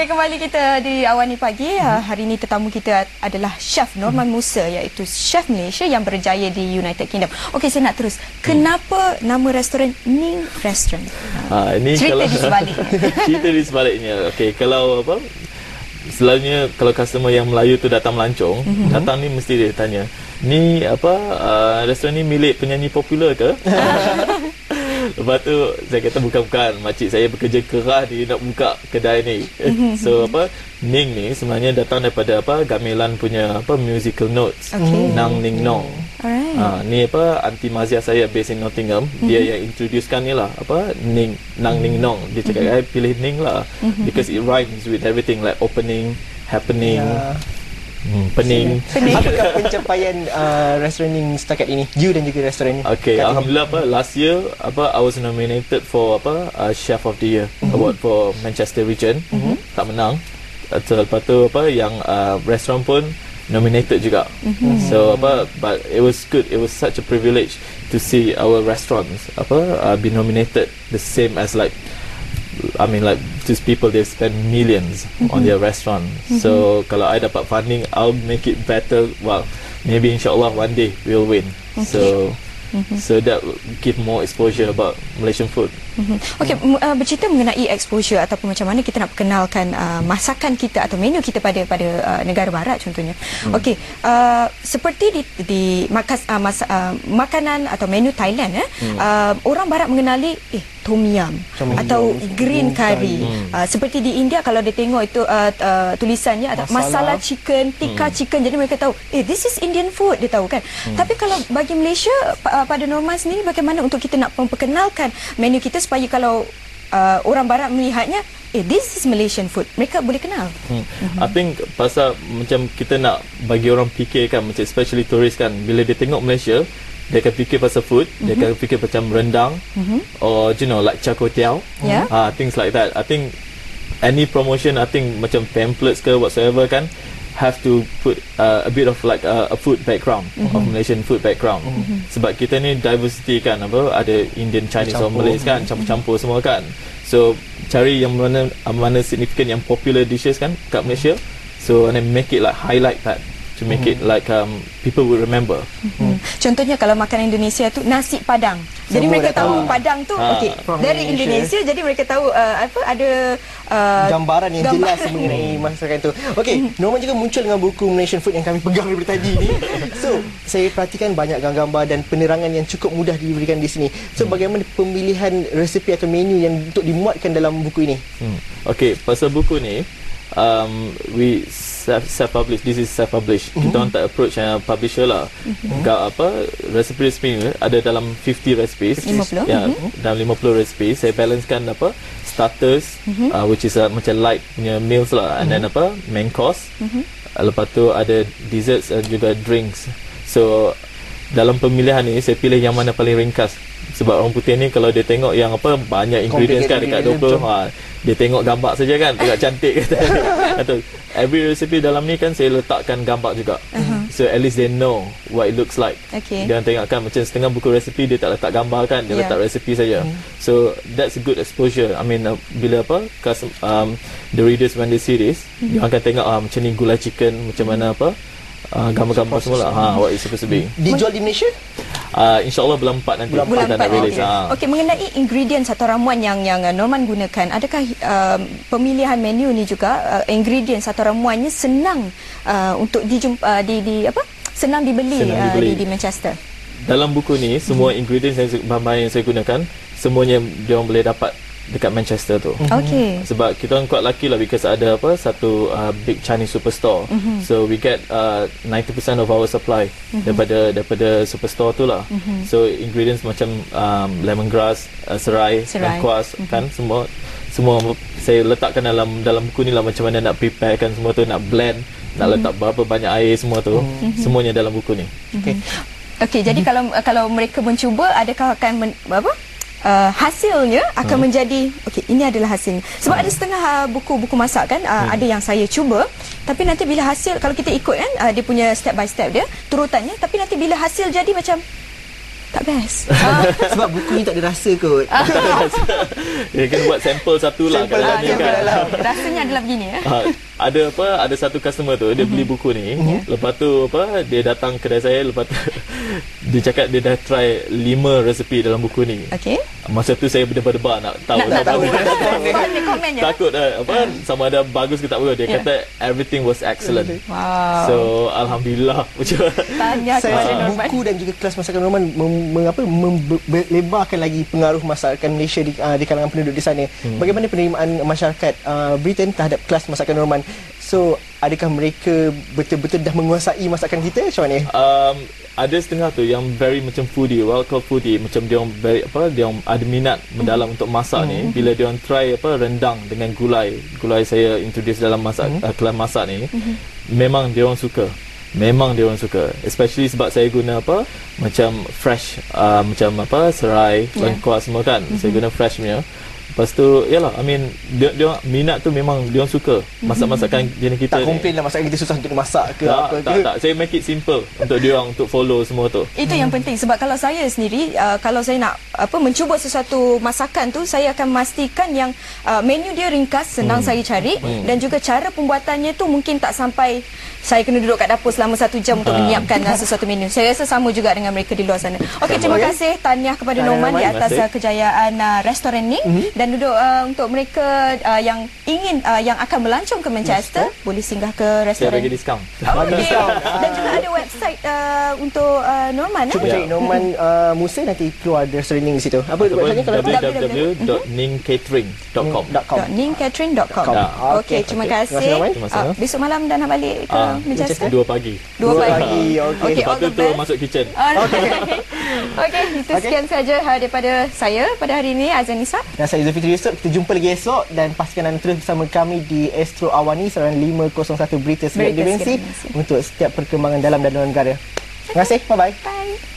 kembali kita di Awani Pagi. Hari ini tetamu kita adalah Chef Norman Musa, iaitu chef Malaysia yang berjaya di United Kingdom. Okey, saya nak terus. Kenapa nama restoran Ning Restaurant? Ini cerita kalau, di sebaliknya. cerita di sebaliknya. Okey, kalau apa? Selalunya kalau customer yang Melayu tu datang melancong, datang ni mesti dia tanya, ni apa restoran ni milik penyanyi popular ke? Lepas tu saya kata bukan, makcik saya bekerja keras dia nak buka kedai ni. So apa, Ning ni sebenarnya datang daripada apa, gamelan punya apa, musical notes. Nang Ning Nong. Ni apa, Aunty Mazia saya based in Nottingham, dia yang introducekan ni lah apa, Nang Ning Nong. Dia cakap saya pilih Ning lah because it rhymes with everything like opening, happening. Pening. Apakah pencapaian restoran Ning setakat ini? You dan juga restoran ni. Okay, alhamdulillah apa, last year apa, I was nominated for apa, Chef of the Year award for Manchester region. Tak menang. Lepas tu apa, yang restoran pun nominated juga. So apa, but it was good. It was such a privilege to see our restaurants apa be nominated the same as like, I mean like these people, they spend millions on their restaurant. So kalau I dapat funding, I'll make it better. Well, maybe insyaAllah one day we'll win. So that will give more exposure about Malaysian food. Okey, bercerita mengenai exposure ataupun macam mana kita nak perkenalkan masakan kita atau menu kita pada negara barat contohnya. Okey, seperti di makanan atau menu Thailand orang barat mengenali tom yum atau green curry. Seperti di India kalau dia tengok itu tulisannya ada masala chicken, tikka chicken, jadi mereka tahu this is Indian food, dia tahu kan. Tapi kalau bagi Malaysia pada Norman sendiri, bagaimana untuk kita nak memperkenalkan menu kita supaya kalau orang barat melihatnya this is Malaysian food, mereka boleh kenal. I think pasal macam kita nak bagi orang fikir kan, macam especially tourist kan, bila dia tengok Malaysia, dia akan fikir pasal food, dia akan fikir macam rendang, or you know like char kway teow, things like that. I think any promotion, I think macam pamphlets ke whatsoever kan, have to put a bit of like a food background, of Malaysian food background. Sebab kita ni diversity kan, apa, ada Indian, Chinese, or Malays kan, campur-campur semua kan. So cari yang mana significant, yang popular dishes kan kat Malaysia. So and then make it like highlight that, to make it like people will remember. Contohnya kalau makan Indonesia tu nasi Padang. Jadi semua mereka tahu tahu. Padang tu dari Indonesia, jadi mereka tahu apa, ada gambaran yang jelas mengenai masakan itu. Okey, Norman juga muncul dengan buku Malaysian Food yang kami pegang daripada tadi ni. So, saya perhatikan banyak gambar dan penerangan yang cukup mudah diberikan di sini. So, bagaimana pemilihan resepi atau menu yang untuk dimuatkan dalam buku ini? Okey, pasal buku ni we self-publish. This is self-publish. Kita orang tak approach publisher lah. Resipi ni ada dalam 50 recipes. 50? Ya, dalam 50 recipes saya balancekan apa, starters, which is macam light punya meals lah, and then apa, main course. Lepas tu ada desserts dan juga drinks. So dalam pemilihan ni saya pilih yang mana paling ringkas. Sebab orang putih ni kalau dia tengok yang apa, banyak ingredients kan dekat 20, dia tengok gambar saja kan, tengok cantik kata. Atau every recipe dalam ni kan saya letakkan gambar juga. So at least they know what it looks like. Dia tengok kan, macam setengah buku resipi dia tak letak gambar kan, dia letak resipi saja. So that's a good exposure. I mean bila apa, the readers when they see this, dia akan tengok macam ni gulai chicken, macam mana apa, gambar-gambar semua lah, what it's supposed to be. Dijual di Malaysia? InsyaAllah bulan 4 nanti bulan 4 nak release. Okey, mengenai ingredients atau ramuan yang Norman gunakan, adakah pemilihan menu ni juga ingredients atau ramuannya senang untuk dijumpa senang dibeli di Manchester? Dalam buku ni semua ingredients bahan-bahan yang saya gunakan semuanya dia orang boleh dapat dekat Manchester tu. Sebab kita orang quite lucky lah, because ada apa, satu big Chinese superstore. So we get 90% of our supply daripada superstore tu lah. So ingredients macam lemongrass, serai, lengkuas kan, semua saya letakkan dalam buku ni lah, macam mana nak preparekan semua tu, nak blend, nak letak berapa banyak air semua tu, semuanya dalam buku ni. Okey, jadi kalau mereka mencuba, adakah akan hasilnya akan menjadi ini adalah hasilnya. Sebab ada setengah buku-buku masak kan, ada yang saya cuba, tapi nanti bila hasil, kalau kita ikut kan dia punya step by step dia, turutannya, tapi nanti bila hasil jadi macam Tak best. Sebab buku ni tak ada rasa kot. Dia kena buat sampel satu lah. Sampel kat satu dalam ni kan. Rasanya adalah begini ya. Ada satu customer tu dia beli buku ni. Lepas tu dia datang kedai saya, lepas tu dia cakap dia dah try 5 resepi dalam buku ni. Okey. Masa tu saya berdebar-debar nak tahu. Nak tahu. Komennya. Takut sama ada bagus ke tak bagus. Dia kata everything was excellent. Wow. So alhamdulillah. Tanya Saya kepada rasa Norman. buku dan juga kelas masakan Norman melebarkan lagi pengaruh masakan Malaysia di kalangan penduduk di sana. Bagaimana penerimaan masyarakat Britain terhadap kelas masakan Norman? So, adakah mereka betul-betul dah menguasai masakan kita? Macam mana? Ada setengah tu yang very macam foodie, well called foodie, macam dia orang dia orang ada minat mendalam untuk masak ni. Bila dia orang try rendang dengan gulai saya introduce dalam kelas masak ni, memang dia orang suka. Especially sebab saya guna macam fresh, macam serai, lengkuas semua kan. Saya guna fresh punya. Lepas tu, yalah, I mean, dia minat tu memang dia orang suka masak-masakan jenis kita Tak ni. komplain lah masakan kita susah untuk dimasak ke apa ke? Tak. Saya make it simple untuk dia orang untuk follow semua tu. Itu yang penting sebab kalau saya sendiri kalau saya nak mencuba sesuatu masakan tu, saya akan memastikan yang menu dia ringkas, senang saya cari dan juga cara pembuatannya tu mungkin tak sampai saya kena duduk kat dapur selama 1 jam untuk menyiapkan sesuatu menu. Saya rasa sama juga dengan mereka di luar sana. Okey, terima kasih tahniah kepada Norman di atas kejayaan restoran ni dan duduk untuk mereka yang ingin yang akan melancong ke Manchester boleh singgah ke Saya restoran. bagi diskaun. Okay. Dan juga ada website untuk Norman. Cuba cari Norman Musa, nanti keluar restoran ni di situ. Apa websitenya kalau www.ningcatering.com. ningcatering.com. Okey, terima kasih. Besok malam dah nak balik ke Manchester? 2 pagi. 2 pagi. Okey. Lepas tu masuk kitchen. Okey, itu sekian saja daripada saya pada hari ini, Azanisa. Dan saya Zulfitri Yusof. Kita jumpa lagi esok dan pastikan anda terus bersama kami di Astro Awani saluran 501 Berita Segera Dimensi untuk setiap perkembangan dalam dan luar negara. Terima kasih. Bye-bye. Bye.